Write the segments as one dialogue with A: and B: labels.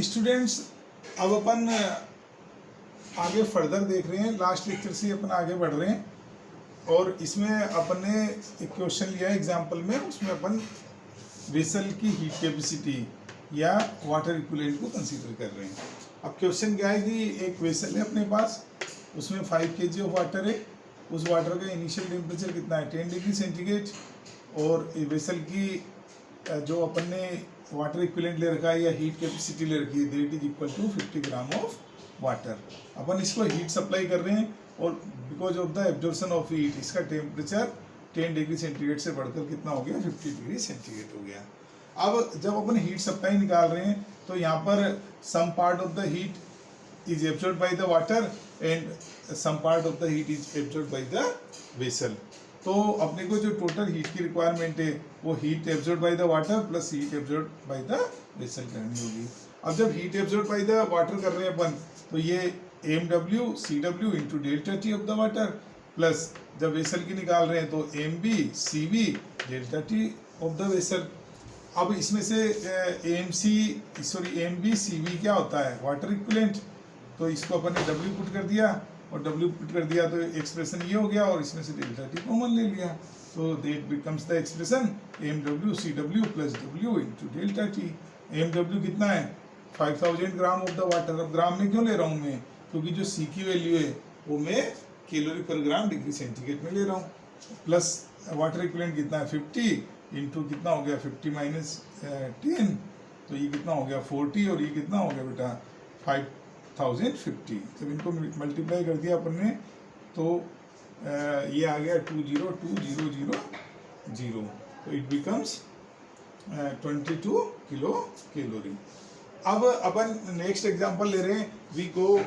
A: Students, अब अपन आगे further देख रहे हैं, लास्ट लेक्चर से अपन आगे बढ़ रहे हैं और इसमें अपन ने एक क्वेश्चन लिया है एग्जाम्पल में, उसमें अपन वेसल की हीट कैपेसिटी या वाटर इक्विवेलेंट को कंसीडर कर रहे हैं। अब क्वेश्चन क्या है कि एक वेसल है अपने पास, उसमें 5 kg ऑफ वाटर है, उस वाटर का इनिशियल टेम्परेचर कितना है 10 डिग्री सेंटीग्रेड, और वेसल की जो अपन ने वाटर इक्विवेलेंट ले रखा है या हीट कैपेसिटी ले रखी है that is equal to 50 gram of water. अपन इसको हीट सप्लाई कर रहे हैं और because of the absorption of heat इसका टेम्परेचर 10 डिग्री सेंटीग्रेड से बढ़कर कितना हो गया 50 डिग्री सेंटीग्रेड हो गया। अब जब अपन हीट सप्लाई निकाल रहे हैं तो यहाँ पर some part of the heat is absorbed by the water and some part of the heat is absorbed by the vessel. तो अपने को जो टोटल हीट की रिक्वायरमेंट है वो heat absorbed by the water plus heat absorbed by the vessel करनी होगी। अब जब heat absorbed by the water कर रहे हैं अपन तो ये mw cw into delta T of the water, plus जब वेसल की निकाल रहे हैं तो mb cv delta T of the vessel. अब इसमें से mb cv क्या होता है वाटर इक्विवेलेंट, तो इसको अपन ने w पुट कर दिया और w पुट कर दिया तो एक्सप्रेशन ये हो गया और इसमें से डेल्टा टी कॉमन ले लिया, तो that becomes the expression mw cw plus w into delta T. mw कितना है 5000 ग्राम ऑफ द वाटर। अब ग्राम में क्यों ले रहा हूँ मैं, क्योंकि जो सी की वैल्यू है वो मैं कैलोरी पर ग्राम डिग्री सेंटीग्रेड में ले रहा हूँ, प्लस वाटर इक्विवेलेंट कितना है 50 इंटू कितना हो गया 50 माइनस 10, तो ये कितना हो गया 40 और ये कितना हो गया बेटा 5050। जब इनको मल्टीप्लाई कर दिया अपन ने तो ये आ गया 202,000, तो इट बिकम्स 22 किलो कैलोरी। अब अपन नेक्स्ट एग्जांपल ले रहे हैं, we go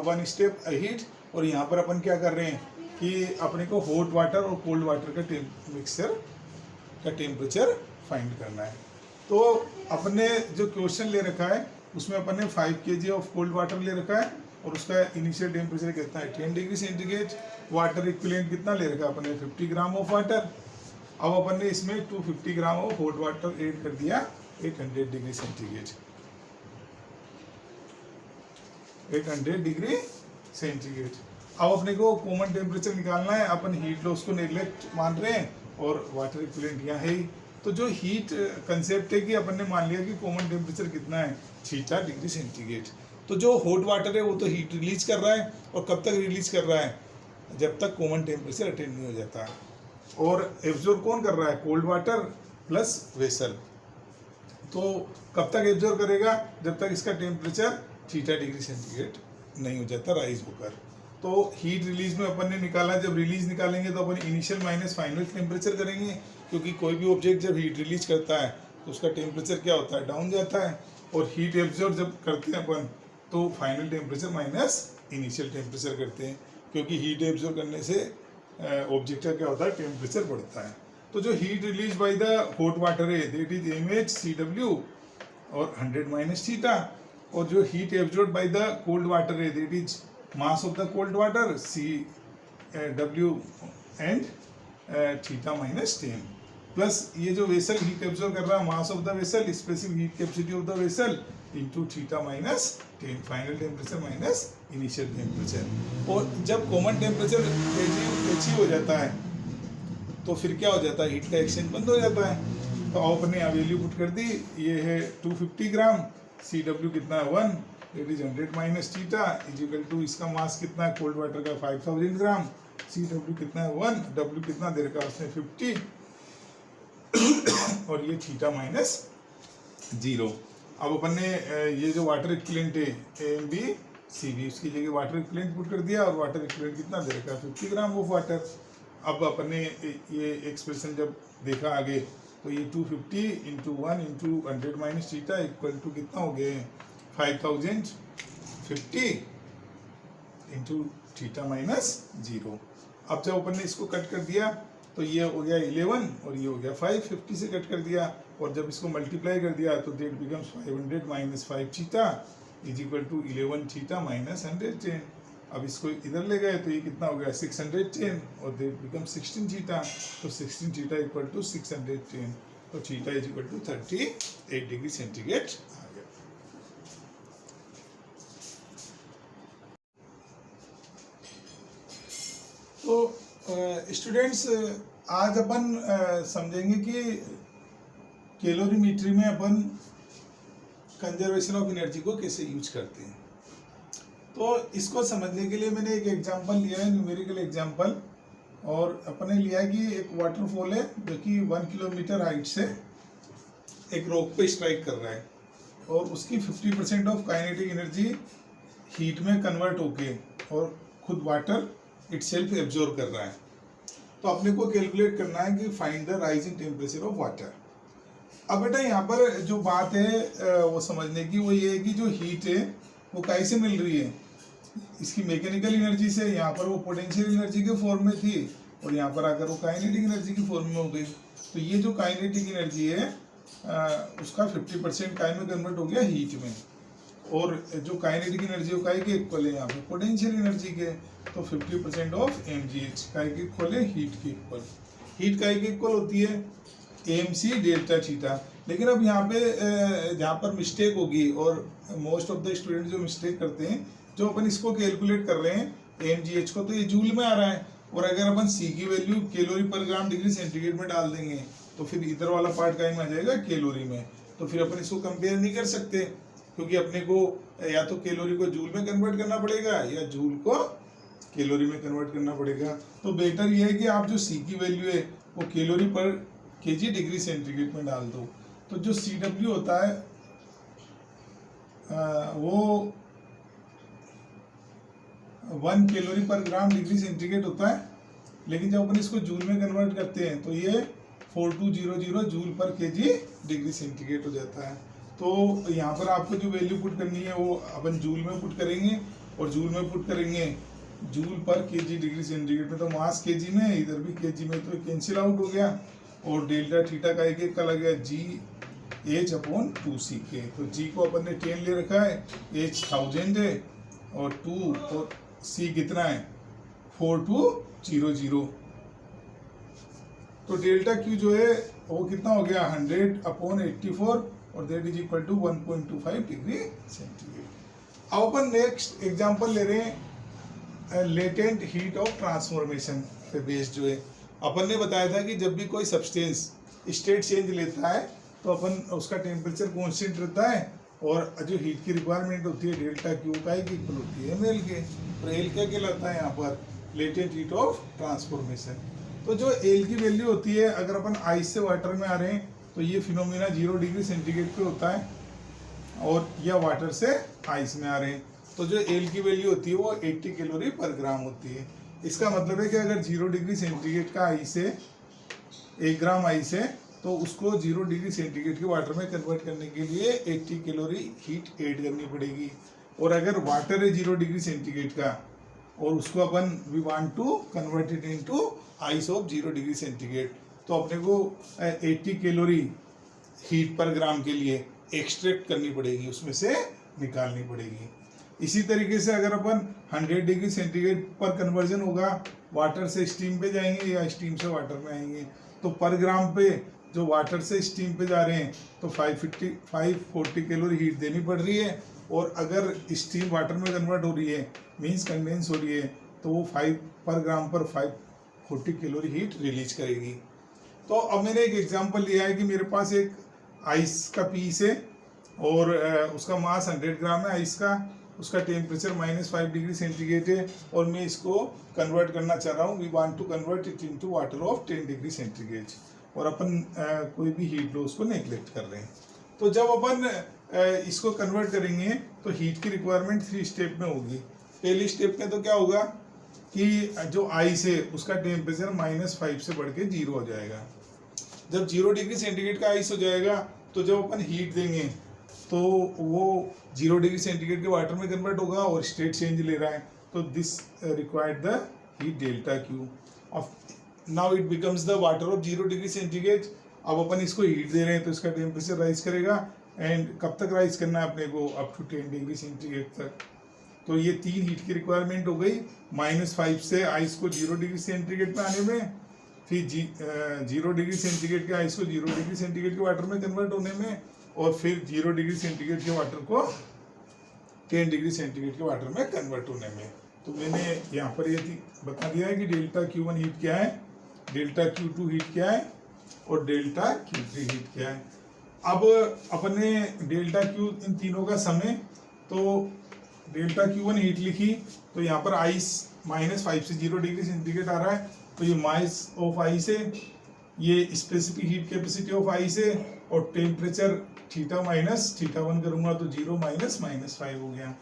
A: one step ahead, और यहाँ पर अपन क्या कर रहे हैं कि अपने को हॉट वाटर और कोल्ड वाटर का मिक्सचर का टेम्परेचर फाइंड करना है। तो अपने जो क्वेश्चन ले रखा है उसमें अपन ने 5 kg ऑफ कोल्ड वाटर ले रखा है और उसका इनिशियल टेम्परेचर कितना है 10 डिग्री सेंटीग्रेड। वाटर इक्विवेलेंट कितना ले रखा है अपन ने 50 ग्राम ऑफ वाटर। अब अपन ने इसमें 250 gram of hot water add कर दिया 800 डिग्री सेंटीग्रेड, 800 डिग्री सेंटीग्रेड। अब अपने को कॉमन टेम्परेचर निकालना है, अपन हीट लॉस को नेग्लेक्ट मान रहे हैं और वाटर इक्विवेलेंट यहाँ है ही। तो जो हीट कंसेप्ट है कि अपन ने मान लिया कि कॉमन टेम्परेचर कितना है 6 डिग्री सेंटीग्रेड। तो जो हॉट वाटर है वो तो हीट रिलीज कर रहा है, और कब तक रिलीज कर रहा है जब तक कॉमन टेम्परेचर अटेन नहीं हो जाता, और एब्जॉर्ब कौन कर रहा है कोल्ड वाटर प्लस वेसल। तो कब तक एब्जॉर्ब करेगा जब तक इसका टेम्परेचर 6 डिग्री सेंटीग्रेड नहीं हो जाता राइज होकर। तो हीट रिलीज में अपन ने निकाला, जब रिलीज निकालेंगे तो अपन इनिशियल माइनस फाइनल टेम्परेचर करेंगे, क्योंकि कोई भी ऑब्जेक्ट जब हीट रिलीज करता है तो उसका टेम्परेचर क्या होता है डाउन जाता है, और हीट एब्जॉर्ब जब करते हैं अपन तो final temperature minus initial temperature करते हैं, क्योंकि हीट एब्जॉर्ब करने से ऑब्जेक्ट का क्या होता है टेम्परेचर बढ़ता है। तो जो heat release by the hot water है दैट इज mh cw और 100 माइनस थीटा, और जो heat absorbed by the cold water है that is mass of the cold water cw and theta minus 10, plus ये जो वेसल हीट एब्जॉर्ब कर रहा है mass of the vessel specific heat capacity of the vessel into theta minus 10, final temperature minus initial temperature. और जब common temperature achieve हो जाता है तो फिर क्या हो जाता है हीट का एक्सचेंज बंद हो जाता है। तो आपने वैल्यू पुट कर दी, ये है 250 ग्राम, cw कितना है 1, it is 100 minus theta is equal to इसका मास कितना है कोल्ड वाटर का 5000 ग्राम, cw कितना है 1, w कितना दे रखा है उसने 50 और ये थीटा माइनस 0। अब अपन ने ये जो वाटर इक्विवेलेंट है mb cv उसकी जगह वाटर इक्विवेलेंट पुट कर दिया और वाटर इक्विवेलेंट कितना दे रखा है 50 ग्राम ऑफ वाटर। अब अपन ने ये एक्सप्रेशन जब देखा आगे तो ये 250 into 1 into 100 minus theta equal to कितना हो गए 5050 इंटू थीटा माइनस 0। अब जब अपन ने इसको कट कर दिया तो ये हो गया 11 और ये हो गया 5, 50 से कट कर दिया, और जब इसको मल्टीप्लाई कर दिया तो that becomes 500 minus 5 theta is equal to 11 theta minus 110। अब इसको इधर ले गए तो ये कितना हो गया 610 और दैट बिकम 16 थीटा, तो 16 थीटा इक्वल टू 610, तो theta is equal to 38 degree centigrade आ गया। स्टूडेंट्स, आज अपन समझेंगे कि कैलोरीमेट्री में अपन कंजर्वेशन ऑफ एनर्जी को कैसे यूज करते हैं। तो इसको समझने के लिए मैंने एक एग्जांपल लिया है, न्यूमेरिकल एग्जांपल, और अपने लिया है कि एक वाटरफॉल है जो कि 1 किलोमीटर हाइट से एक रॉक पे स्ट्राइक कर रहा है और उसकी 50% ऑफ काइनेटिक एनर्जी हीट में कन्वर्ट होके और खुद वाटर इटसेल्फ एब्जॉर्ब कर रहा है। तो अपने को कैलकुलेट करना है कि find the rising temperature of water. अब बेटा यहाँ पर जो बात है वो समझने की वो ये है कि जो हीट है वो कैसे मिल रही है, इसकी मैकेनिकल एनर्जी से। यहाँ पर वो पोटेंशियल एनर्जी के फॉर्म में थी और यहाँ पर आकर वो काइनेटिक एनर्जी की फॉर्म में हो गई। तो ये जो काइनेटिक एनर्जी है उसका 50% काय में कन्वर्ट हो गया हीट में, और जो काइनेटिक एनर्जी वो काय के इक्वल है यहाँ पे पोटेंशियल एनर्जी के। तो 50% ऑफ mgh काय के इक्वल है हीट के इक्वल। हीट काय के इक्वल होती है mc डेल्टा थीटा। लेकिन अब यहाँ पे जहाँ पर मिस्टेक होगी, और मोस्ट ऑफ द स्टूडेंट जो मिस्टेक करते हैं, जो अपन इसको कैलकुलेट कर रहे हैं mgh को, तो ये जूल में आ रहा है, और अगर अपन c की वैल्यू कैलोरी पर ग्राम डिग्री सेंटीग्रेड में डाल देंगे तो फिर इधर वाला पार्ट काय में आ जाएगा कैलोरी में। तो फिर अपन इसको कंपेयर नहीं कर सकते, क्योंकि अपने को या तो कैलोरी को जूल में कन्वर्ट करना पड़ेगा या जूल को कैलोरी में कन्वर्ट करना पड़ेगा। तो बेटर ये है कि आप जो सी की वैल्यू है वो कैलोरी पर केजी डिग्री सेंटीग्रेड में डाल दो। तो जो CW होता है वो 1 कैलोरी पर ग्राम डिग्री सेंटीग्रेड होता है, लेकिन जब अपन इसको जूल में कन्वर्ट करते हैं तो ये 4200 जूल पर केजी डिग्री सेंटीग्रेड हो जाता है। तो यहाँ पर आपको जो वैल्यू पुट करनी है वो अपन जूल में पुट करेंगे, और जूल में पुट करेंगे जूल पर केजी डिग्री सेंटीग्रेड में। तो मास केजी में, इधर भी केजी में, तो कैंसिल आउट हो गया, और डेल्टा थीटा का एक का लग गया GH/2c। तो G को अपन ने 10 ले रखा है, H 1000 है, और 2 और C कितना है 4200। तो डेल्टा Q जो है वो कितना हो गया 100/84, और that is equal to 1.25 degree centigrade. अब अपन नेक्स्ट एग्जांपल ले रहे हैं लेटेंट हीट ऑफ ट्रांसफॉर्मेशन पे बेस्ड। जो है अपन ने बताया था कि जब भी कोई सब्सटेंस स्टेट चेंज लेता है तो अपन उसका टेम्परेचर कॉन्स्टेंट रहता है, और जो हीट की रिक्वायरमेंट होती है डेल्टा क्यू का इक्वल होती है ml के। और एल क्या कहलाता है यहाँ पर लेटेंट हीट ऑफ ट्रांसफॉर्मेशन। तो जो एल की वैल्यू होती है, अगर अपन आइस से वाटर में आ रहे हैं तो ये फिनोमिना 0 डिग्री सेंटीग्रेड पे होता है, और या वाटर से आइस में आ रहे हैं तो जो एल की वैल्यू होती है वो 80 कैलोरी पर ग्राम होती है। इसका मतलब है कि अगर 0 डिग्री सेंटीग्रेड का आइस है, 1 ग्राम आइस है, तो उसको 0 डिग्री सेंटीग्रेड के वाटर में कन्वर्ट करने के लिए 80 कैलोरी हीट ऐड करनी पड़ेगी। और अगर वाटर है 0 डिग्री सेंटीग्रेड का, और उसको अपन we want to convert it into ice of 0 degree centigrade, तो अपने को 80 कैलोरी हीट पर ग्राम के लिए एक्सट्रैक्ट करनी पड़ेगी, उसमें से निकालनी पड़ेगी। इसी तरीके से अगर अपन 100 डिग्री सेंटीग्रेड पर कन्वर्जन होगा, वाटर से स्टीम पे जाएंगे या स्टीम से वाटर में आएंगे, तो पर ग्राम पे जो वाटर से स्टीम पे जा रहे हैं तो 540 कैलोरी हीट देनी पड़ रही है, और अगर स्टीम वाटर में कन्वर्ट हो रही है मीन्स कंडेंस हो रही है, तो वो 5 पर ग्राम पर 540 कैलोरी हीट रिलीज करेगी। तो अब मैंने एक एग्जांपल लिया है कि मेरे पास एक आइस का पीस है, और उसका मास 100 ग्राम है आइस का, उसका टेम्परेचर -5 डिग्री सेंटीग्रेड है, और मैं इसको कन्वर्ट करना चाह रहा हूँ। We want to convert it into water of 10 degree centigrade, और अपन कोई भी हीट लो उसको नेग्लेक्ट कर रहे हैं। तो जब अपन इसको कन्वर्ट करेंगे तो हीट की रिक्वायरमेंट 3 स्टेप में होगी। पहली स्टेप में तो क्या होगा कि जो आइस है उसका टेम्परेचर -5 से बढ़ के 0 हो जाएगा। जब 0 डिग्री सेंटीग्रेड का आइस हो जाएगा तो जब अपन हीट देंगे तो वो 0 डिग्री सेंटीग्रेड के वाटर में कन्वर्ट होगा, और स्टेट चेंज ले रहा है, तो this required the heat delta Q. Now it becomes the water of 0 degree centigrade. अब अपन इसको हीट दे रहे हैं तो इसका टेम्परेचर राइज करेगा, एंड कब तक राइज करना है अपने को, अप टू 10 डिग्री सेंटीग्रेड तक। तो ये 3 हीट की रिक्वायरमेंट हो गई, -5 से आइस को 0 डिग्री सेंटीग्रेड में आने में, फिर 0 डिग्री सेंटीग्रेड के आइस को 0 डिग्री सेंटीग्रेड के वाटर में कन्वर्ट होने में, और फिर 0 डिग्री सेंटीग्रेड के वाटर को 10 डिग्री सेंटीग्रेड के वाटर में कन्वर्ट होने में। तो मैंने यहाँ पर ये बता दिया है कि डेल्टा Q1 हीट क्या है, डेल्टा Q2 हीट क्या है और डेल्टा Q3 हीट क्या है। अब अपने डेल्टा Q इन तीनों का समय, तो डेल्टा Q1 हीट लिखी तो यहाँ पर आइस -5 से 0 डिग्री सेंटीग्रेड आ रहा है, तो ये माइस ऑफ आइस है, ये specific heat capacity of ice है, और टेम्परेचर थीटा माइनस थीटा 1 करूंगा तो 0 माइनस -5 हो गया।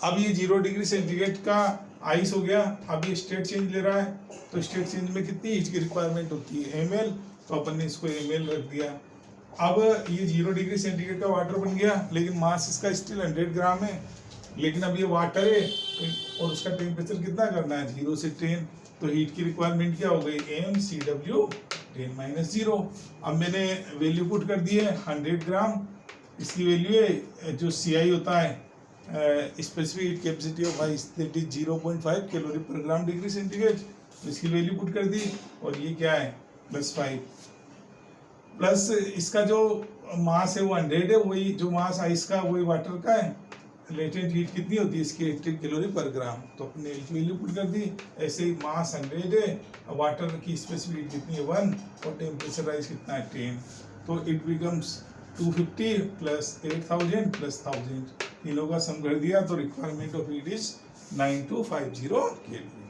A: अब ये 0 डिग्री सेंटीग्रेड का आइस हो गया। अब ये स्टेट चेंज ले रहा है, तो स्टेट चेंज में कितनी हीट की रिक्वायरमेंट होती है, ml, तो अपन ने इसको ml रख दिया। अब ये 0 डिग्री सेंटीग्रेड का वाटर बन गया, लेकिन मास इसका स्टिल 100 ग्राम है, लेकिन अब ये वाटर है और उसका टेम्परेचर कितना करना है 0 से 10, तो हीट की रिक्वायरमेंट क्या हो गई mCW 10 - 0। अब मैंने वैल्यू पुट कर दी है 100 ग्राम, इसकी वैल्यू है जो CI होता है specific heat capacity of ice, that is 0.5 calorie पर ग्राम डिग्री सेंटीग्रेड, तो इसकी वैल्यू पुट कर दी, और ये क्या है +5, प्लस इसका जो मास है वो 100 है, वही जो मास आइस का वही वाटर का है। लेटेंट हीट कितनी होती है इसकी 80 कैलोरी पर ग्राम, तो अपने वैल्यू पुट कर दी। ऐसे ही मास 100 है, वाटर की स्पेसिफिक हीट कितनी है 1, और टेम्परेचर राइज कितना है 10, तो इट बिकम्स 250 + 8000 + 1000, तीनों का सम कर दिया तो requirement of heat is 9250 kelvin.